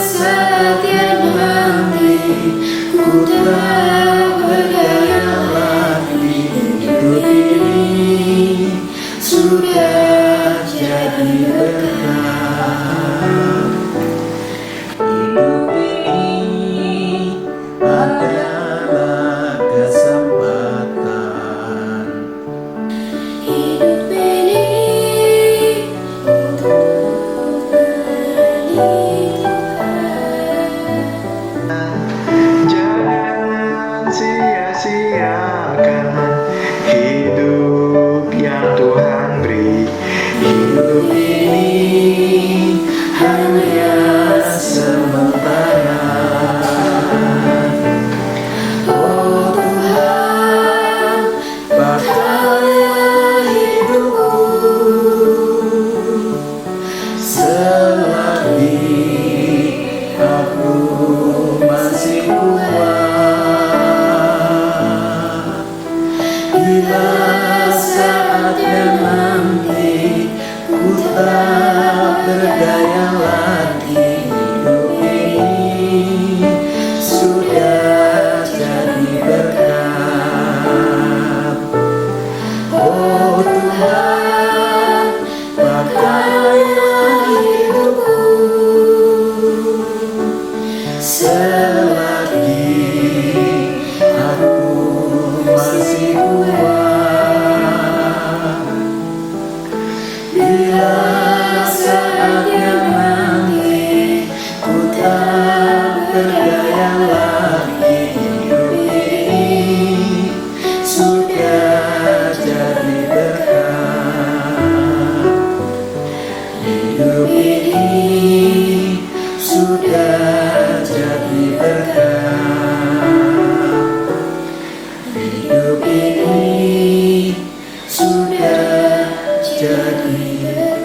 saatnya nanti ku tak berdaya lagi. Hidup ini sudah jadi berkah. Hidup ini adalah kesempatan. Hidup ini untuk beri Tuhan. Jangan sia-siakan hidup yang Tuhan beri. Hidup ini hanya sementara. Oh Tuhan, pakailah hidupku selagi aku masih kuat. Bila saatnya nanti ku tak berdaya lagi. Hidup ini sudah jadi berkat. Oh Tuhan, pakailah hidupku selagi aku masih kuat. Bila saatnya nanti ku tak berdaya lagi. Hidup ini sudah jadi berkat. Hidup ini sudah jadi berkat. Hidup ini sudah jadi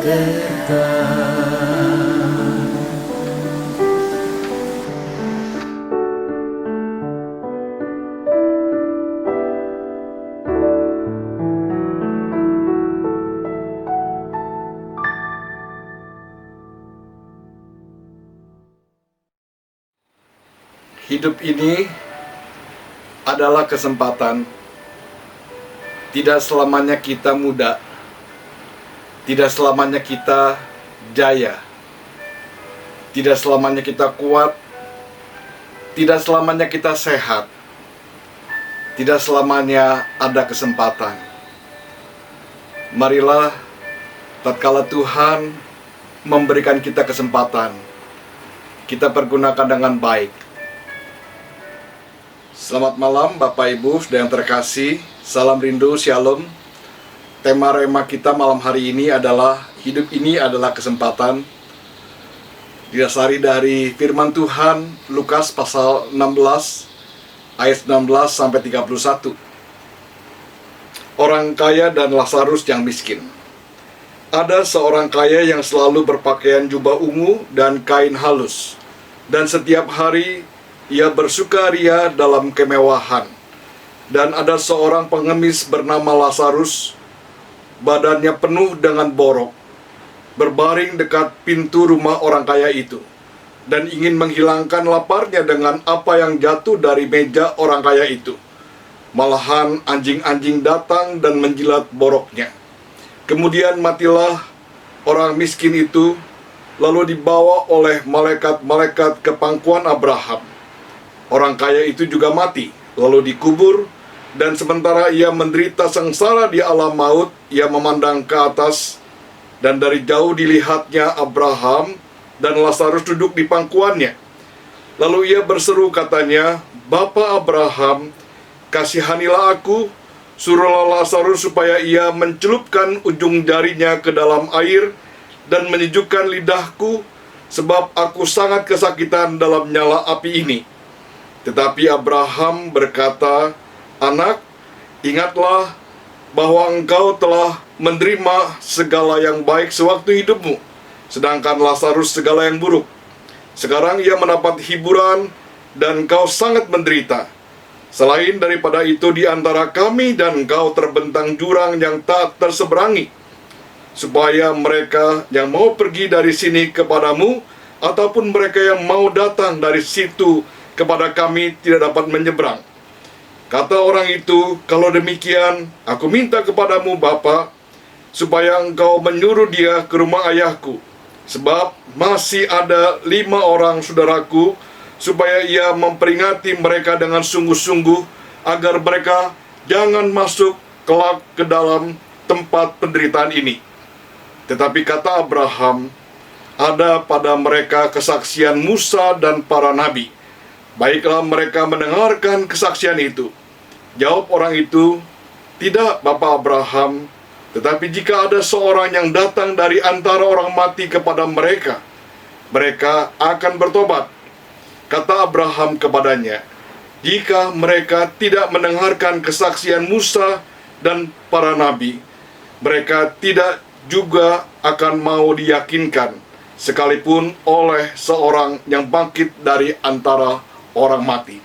berkat. Hidup ini adalah kesempatan. Tidak selamanya kita muda. Tidak selamanya kita jaya. Tidak selamanya kita kuat. Tidak selamanya kita sehat. Tidak selamanya ada kesempatan. Marilah tatkala Tuhan memberikan kita kesempatan, kita pergunakan dengan baik. Selamat malam Bapak Ibu yang terkasih. Salam rindu, shalom. Tema rema kita malam hari ini adalah hidup ini adalah kesempatan. Didasari dari firman Tuhan Lukas pasal 16 ayat 16 sampai 31. Orang kaya dan Lazarus yang miskin. Ada seorang kaya yang selalu berpakaian jubah ungu dan kain halus, dan setiap hari ia bersukaria dalam kemewahan. Dan ada seorang pengemis bernama Lazarus, badannya penuh dengan borok, berbaring dekat pintu rumah orang kaya itu, dan ingin menghilangkan laparnya dengan apa yang jatuh dari meja orang kaya itu. Malahan anjing-anjing datang dan menjilat boroknya. Kemudian matilah orang miskin itu, lalu dibawa oleh malaikat-malaikat ke pangkuan Abraham. Orang kaya itu juga mati, lalu dikubur, dan sementara ia menderita sengsara di alam maut, ia memandang ke atas, dan dari jauh dilihatnya Abraham dan Lazarus duduk di pangkuannya. Lalu ia berseru katanya, "Bapa Abraham, kasihanilah aku, suruhlah Lazarus supaya ia mencelupkan ujung jarinya ke dalam air dan menyejukkan lidahku, sebab aku sangat kesakitan dalam nyala api ini." Tetapi Abraham berkata, "Anak, ingatlah bahwa engkau telah menerima segala yang baik sewaktu hidupmu, sedangkan Lazarus segala yang buruk. Sekarang ia mendapat hiburan dan engkau sangat menderita. Selain daripada itu, di antara kami dan engkau terbentang jurang yang tak terseberangi, supaya mereka yang mau pergi dari sini kepadamu ataupun mereka yang mau datang dari situ kepada kami tidak dapat menyeberang. Kata orang itu, kalau demikian, aku minta kepadamu Bapa, supaya engkau menyuruh dia ke rumah ayahku. Sebab masih ada 5 orang saudaraku, supaya ia memperingati mereka dengan sungguh-sungguh, agar mereka jangan masuk kelak ke dalam tempat penderitaan ini. Tetapi kata Abraham, ada pada mereka kesaksian Musa dan para nabi. Baiklah mereka mendengarkan kesaksian itu. Jawab orang itu, tidak Bapa Abraham, tetapi jika ada seorang yang datang dari antara orang mati kepada mereka, mereka akan bertobat. Kata Abraham kepadanya, jika mereka tidak mendengarkan kesaksian Musa dan para nabi, mereka tidak juga akan mau diyakinkan, sekalipun oleh seorang yang bangkit dari antara orang mati.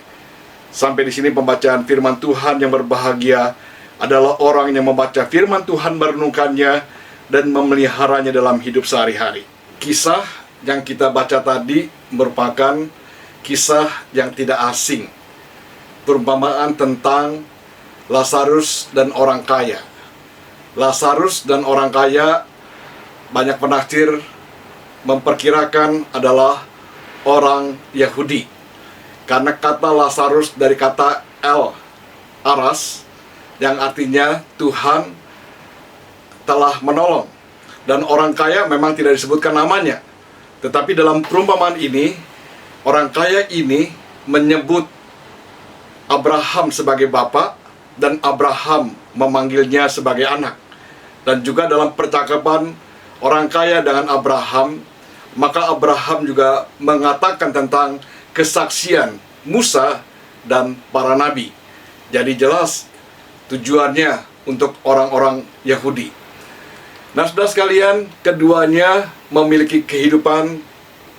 Sampai di sini pembacaan firman Tuhan. Yang berbahagia adalah orang yang membaca firman Tuhan, merenungkannya, dan memeliharanya dalam hidup sehari-hari. Kisah yang kita baca tadi merupakan kisah yang tidak asing. Perumpamaan tentang Lazarus dan orang kaya. Lazarus dan orang kaya, banyak penafsir memperkirakan adalah orang Yahudi. Karena kata Lazarus dari kata aras, yang artinya Tuhan telah menolong. Dan orang kaya memang tidak disebutkan namanya. Tetapi dalam perumpamaan ini, orang kaya ini menyebut Abraham sebagai bapa, dan Abraham memanggilnya sebagai anak. Dan juga dalam percakapan orang kaya dengan Abraham, maka Abraham juga mengatakan tentang kesaksian Musa dan para nabi. Jadi jelas tujuannya untuk orang-orang Yahudi. Nah, saudara sekalian, keduanya memiliki kehidupan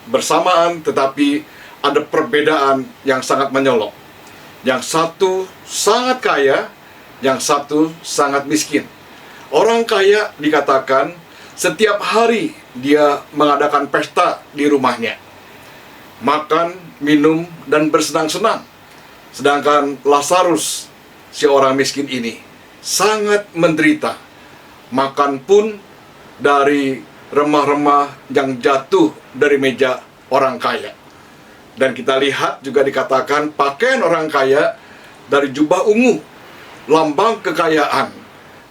bersamaan, tetapi ada perbedaan yang sangat menyolok. Yang satu sangat kaya, yang satu sangat miskin. Orang kaya dikatakan setiap hari dia mengadakan pesta di rumahnya, makan, minum, dan bersenang-senang. Sedangkan Lazarus, si orang miskin ini, sangat menderita. Makan pun dari remah-remah yang jatuh dari meja orang kaya. Dan kita lihat juga dikatakan pakaian orang kaya dari jubah ungu, lambang kekayaan.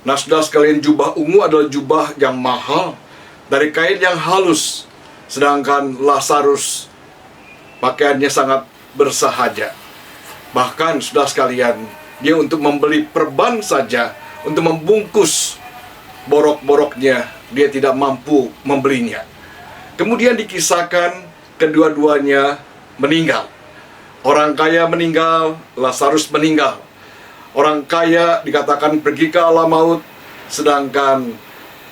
Nah, saudara sekalian, jubah ungu adalah jubah yang mahal, dari kain yang halus. Sedangkan Lazarus pakaiannya sangat bersahaja. Bahkan, saudara sekalian, dia untuk membeli perban saja, untuk membungkus borok-boroknya, dia tidak mampu membelinya. Kemudian dikisahkan kedua-duanya meninggal. Orang kaya meninggal, Lazarus meninggal. Orang kaya dikatakan pergi ke alam maut, sedangkan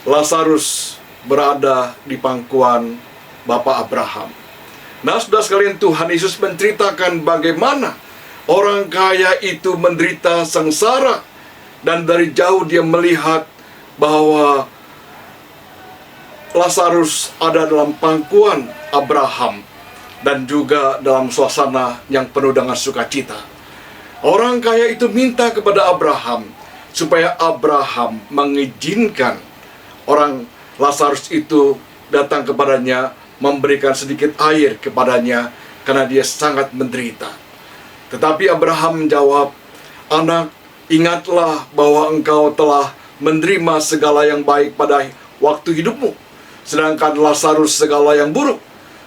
Lazarus berada di pangkuan Bapa Abraham. Nah, saudara sekalian, Tuhan Yesus menceritakan bagaimana orang kaya itu menderita sengsara, dan dari jauh dia melihat bahwa Lazarus ada dalam pangkuan Abraham, dan juga dalam suasana yang penuh dengan sukacita. Orang kaya itu minta kepada Abraham supaya Abraham mengizinkan orang Lazarus itu datang kepadanya, memberikan sedikit air kepadanya, karena dia sangat menderita. Tetapi Abraham menjawab, "Anak, ingatlah bahwa engkau telah menerima segala yang baik pada waktu hidupmu, sedangkan Lazarus segala yang buruk.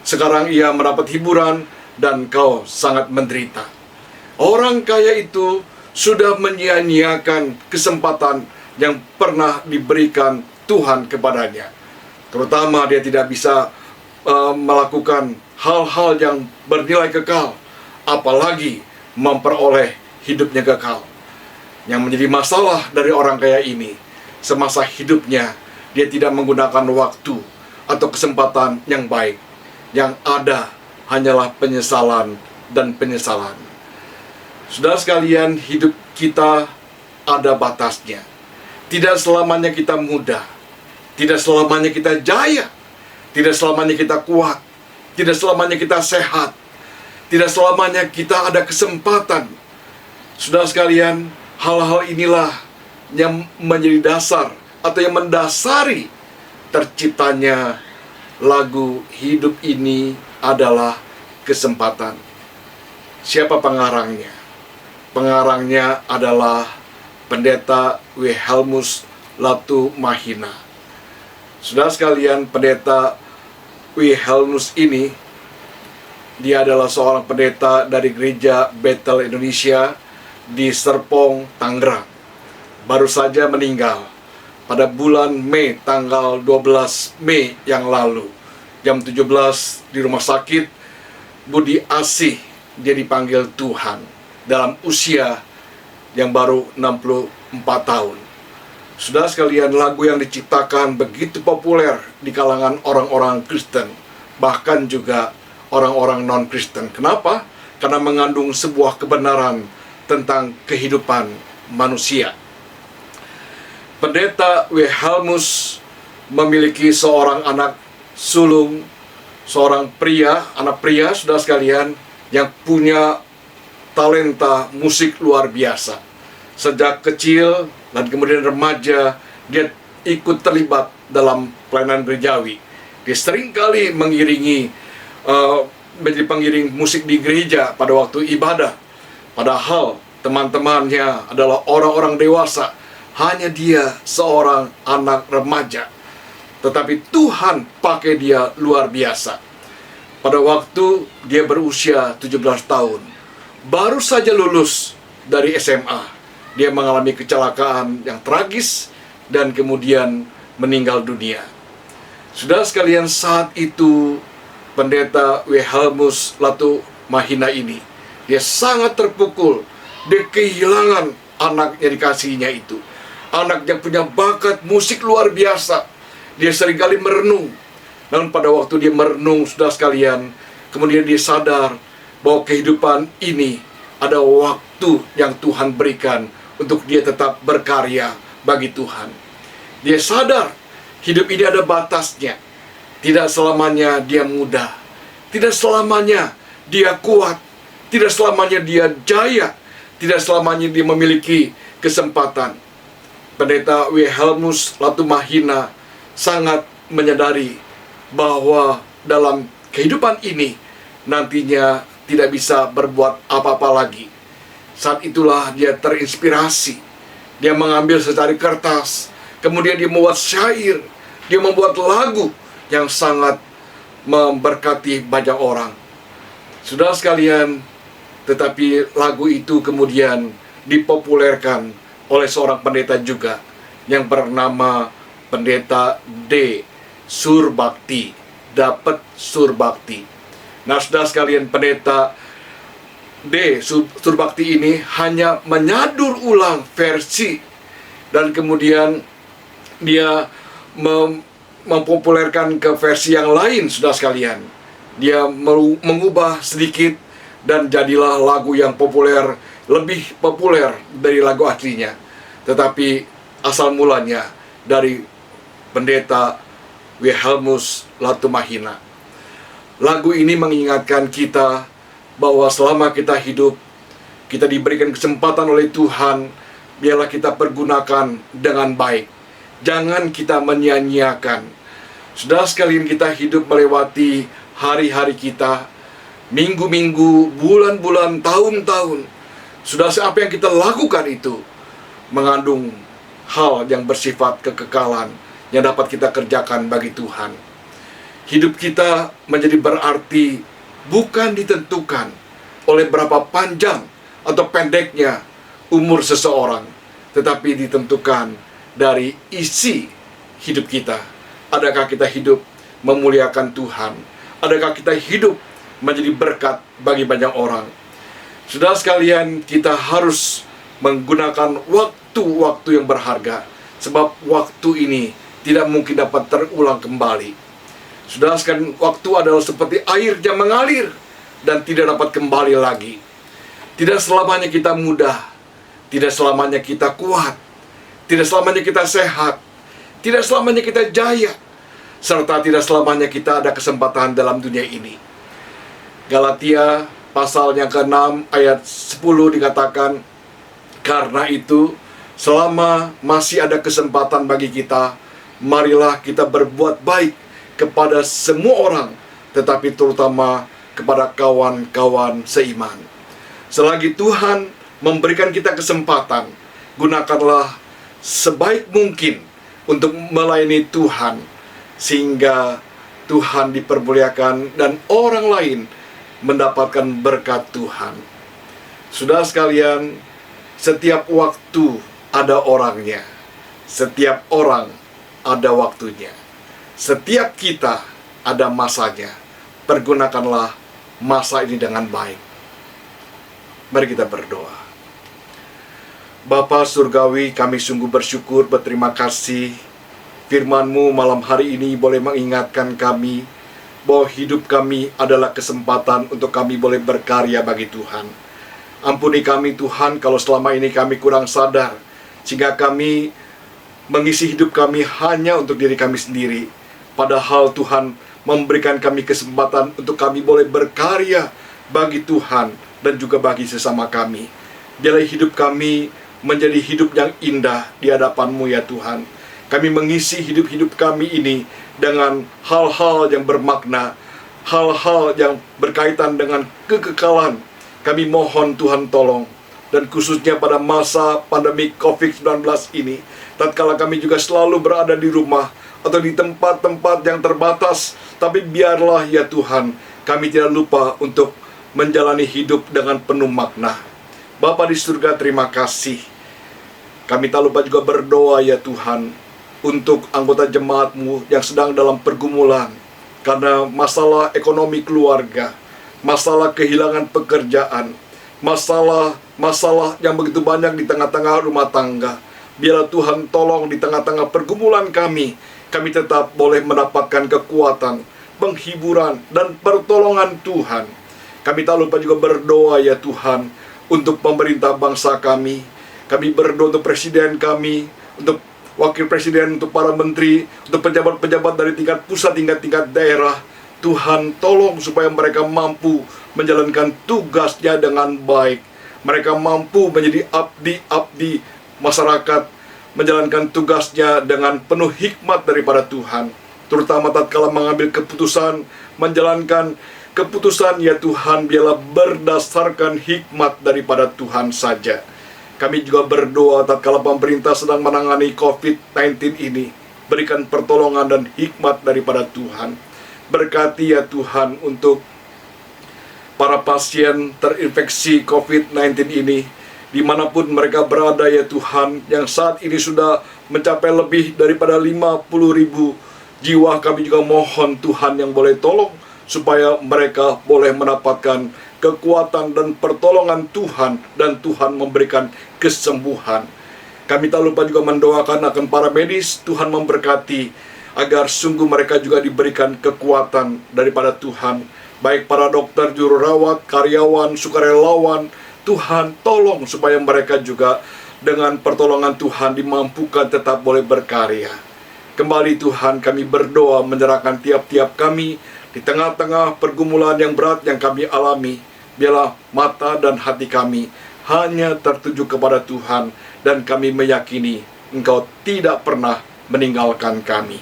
Sekarang ia mendapat hiburan dan kau sangat menderita." Orang kaya itu sudah menyia-nyiakan kesempatan yang pernah diberikan Tuhan kepadanya. Terutama dia tidak bisa melakukan hal-hal yang bernilai kekal, apalagi memperoleh hidupnya kekal. Yang menjadi masalah dari orang kaya ini, semasa hidupnya dia tidak menggunakan waktu atau kesempatan yang baik. Yang ada hanyalah penyesalan dan penyesalan. Saudara sekalian, hidup kita ada batasnya. Tidak selamanya kita mudah, tidak selamanya kita jaya, tidak selamanya kita kuat. tidak selamanya kita sehat, tidak selamanya kita ada kesempatan. Saudara sekalian, hal-hal inilah yang menjadi dasar atau yang mendasari terciptanya lagu Hidup Ini Adalah Kesempatan. Siapa pengarangnya? Pengarangnya adalah Pendeta Wilhelmus Latumahina. Saudara sekalian, Pendeta Wilhelmus ini, dia adalah seorang pendeta dari Gereja Bethel Indonesia di Serpong, Tangerang. Baru saja meninggal pada bulan Mei, tanggal 12 Mei yang lalu. Jam 17 di rumah sakit Budi Asih, dia dipanggil Tuhan dalam usia yang baru 64 tahun. Saudara sekalian, lagu yang diciptakan begitu populer di kalangan orang-orang Kristen, bahkan juga orang-orang non-Kristen. Kenapa? Karena mengandung sebuah kebenaran tentang kehidupan manusia. Pendeta Wilhelmus memiliki seorang anak sulung, seorang pria, anak pria, saudara sekalian, yang punya talenta musik luar biasa. Sejak kecil dan kemudian remaja, dia ikut terlibat dalam pelayanan gerejawi. Dia seringkali mengiringi, menjadi pengiring musik di gereja pada waktu ibadah. Padahal teman-temannya adalah orang-orang dewasa, hanya dia seorang anak remaja. Tetapi Tuhan pakai dia luar biasa. Pada waktu dia berusia 17 tahun, baru saja lulus dari SMA, dia mengalami kecelakaan yang tragis dan kemudian meninggal dunia. Saudara sekalian, saat itu Pendeta Wilhelmus Latumahina ini, dia sangat terpukul. Dia kehilangan anaknya dikasihinya itu. Anak yang punya bakat musik luar biasa. Dia seringkali merenung. Namun pada waktu dia merenung, saudara sekalian, kemudian dia sadar bahwa kehidupan ini ada waktu yang Tuhan berikan untuk dia tetap berkarya bagi Tuhan. Dia sadar hidup ini ada batasnya. Tidak selamanya dia muda, tidak selamanya dia kuat, tidak selamanya dia jaya, tidak selamanya dia memiliki kesempatan. Pendeta Wilhelmus Latumahina sangat menyadari bahwa dalam kehidupan ini nantinya tidak bisa berbuat apa-apa lagi. Saat itulah dia terinspirasi. Dia mengambil secari kertas, kemudian dia membuat syair, dia membuat lagu yang sangat memberkati banyak orang. Saudara sekalian, tetapi lagu itu kemudian dipopulerkan oleh seorang pendeta juga yang bernama Pendeta D. Surbakti, dapat Surbakti. Nah, saudara sekalian, Pendeta D. Surbakti ini hanya menyadur ulang versi dan kemudian dia mempopulerkan ke versi yang lain, saudara sekalian. Dia mengubah sedikit dan jadilah lagu yang populer, lebih populer dari lagu aslinya. Tetapi asal mulanya dari Pendeta Wilhelmus Latumahina. Lagu ini mengingatkan kita bahwa selama kita hidup, kita diberikan kesempatan oleh Tuhan, biarlah kita pergunakan dengan baik. Jangan kita menyia-nyiakan. Saudara sekalian, kita hidup melewati hari-hari kita, minggu-minggu, bulan-bulan, tahun-tahun. Sudah apa yang kita lakukan itu mengandung hal yang bersifat kekekalan yang dapat kita kerjakan bagi Tuhan. Hidup kita menjadi berarti bukan ditentukan oleh berapa panjang atau pendeknya umur seseorang, tetapi ditentukan dari isi hidup kita. Adakah kita hidup memuliakan Tuhan? Adakah kita hidup menjadi berkat bagi banyak orang? Saudara sekalian, kita harus menggunakan waktu-waktu yang berharga, sebab waktu ini tidak mungkin dapat terulang kembali. Saudara sekalian, waktu adalah seperti air yang mengalir dan tidak dapat kembali lagi. Tidak selamanya kita muda, tidak selamanya kita kuat, tidak selamanya kita sehat, tidak selamanya kita jaya. serta tidak selamanya kita ada kesempatan dalam dunia ini. Galatia pasal yang ke-6 ayat 10 dikatakan, karena itu selama masih ada kesempatan bagi kita, marilah kita berbuat baik kepada semua orang, tetapi terutama kepada kawan-kawan seiman. Selagi Tuhan memberikan kita kesempatan, gunakanlah sebaik mungkin untuk melayani Tuhan, sehingga Tuhan dipermuliakan dan orang lain mendapatkan berkat Tuhan. Saudara sekalian, setiap waktu ada orangnya, setiap orang ada waktunya, setiap kita ada masanya. Pergunakanlah masa ini dengan baik. Mari kita berdoa. Bapa Surgawi, kami sungguh bersyukur, berterima kasih firman-Mu malam hari ini boleh mengingatkan kami bahwa hidup kami adalah kesempatan untuk kami boleh berkarya bagi Tuhan. Ampuni kami Tuhan kalau selama ini kami kurang sadar, sehingga kami mengisi hidup kami hanya untuk diri kami sendiri. Padahal Tuhan memberikan kami kesempatan untuk kami boleh berkarya bagi Tuhan dan juga bagi sesama kami. Biarlah hidup kami menjadi hidup yang indah di hadapan-Mu ya Tuhan. Kami mengisi hidup-hidup kami ini dengan hal-hal yang bermakna, hal-hal yang berkaitan dengan kekekalan. Kami mohon Tuhan tolong, dan khususnya pada masa pandemi COVID-19 ini, tatkala kami juga selalu berada di rumah atau di tempat-tempat yang terbatas, tapi biarlah ya Tuhan, kami tidak lupa untuk menjalani hidup dengan penuh makna. Bapa di surga, terima kasih. Kami tak lupa juga berdoa ya Tuhan, untuk anggota jemaat-Mu yang sedang dalam pergumulan karena masalah ekonomi keluarga, masalah kehilangan pekerjaan, masalah yang begitu banyak di tengah-tengah rumah tangga. Biarlah Tuhan tolong di tengah-tengah pergumulan kami tetap boleh mendapatkan kekuatan, penghiburan, dan pertolongan Tuhan. Kami tak lupa juga berdoa ya Tuhan, untuk pemerintah bangsa kami. Kami berdoa untuk presiden kami, untuk wakil presiden, untuk para menteri, untuk pejabat-pejabat dari tingkat pusat hingga tingkat daerah. Tuhan tolong supaya mereka mampu menjalankan tugasnya dengan baik. Mereka mampu menjadi abdi-abdi masyarakat, menjalankan tugasnya dengan penuh hikmat daripada Tuhan. Terutama tatkala mengambil keputusan, menjalankan keputusan ya Tuhan, biarlah berdasarkan hikmat daripada Tuhan saja. Kami juga berdoa tatkala pemerintah sedang menangani COVID-19 ini, berikan pertolongan dan hikmat daripada Tuhan. Berkati ya Tuhan untuk para pasien terinfeksi COVID-19 ini, dimanapun mereka berada ya Tuhan, yang saat ini sudah mencapai lebih daripada 50.000 jiwa. Kami juga mohon Tuhan yang boleh tolong, supaya mereka boleh mendapatkan kekuatan dan pertolongan Tuhan, dan Tuhan memberikan kesembuhan. Kami tak lupa juga mendoakan akan para medis, Tuhan memberkati, agar sungguh mereka juga diberikan kekuatan daripada Tuhan. Baik para dokter, juru rawat, karyawan, sukarelawan, Tuhan tolong supaya mereka juga dengan pertolongan Tuhan dimampukan tetap boleh berkarya. Kembali Tuhan, kami berdoa menyerahkan tiap-tiap kami di tengah-tengah pergumulan yang berat yang kami alami. Biarlah mata dan hati kami hanya tertuju kepada Tuhan, dan kami meyakini Engkau tidak pernah meninggalkan kami.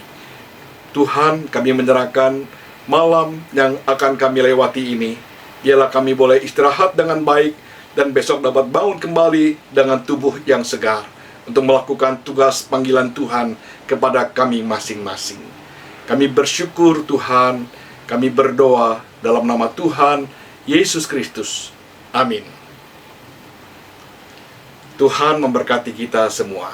Tuhan, kami menyerahkan malam yang akan kami lewati ini. Biarlah kami boleh istirahat dengan baik, dan besok dapat bangun kembali dengan tubuh yang segar untuk melakukan tugas panggilan Tuhan kepada kami masing-masing. Kami bersyukur Tuhan, kami berdoa dalam nama Tuhan Yesus Kristus. Amin. Tuhan memberkati kita semua.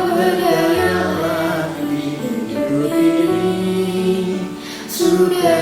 berdayalah di hidup ini. Sudah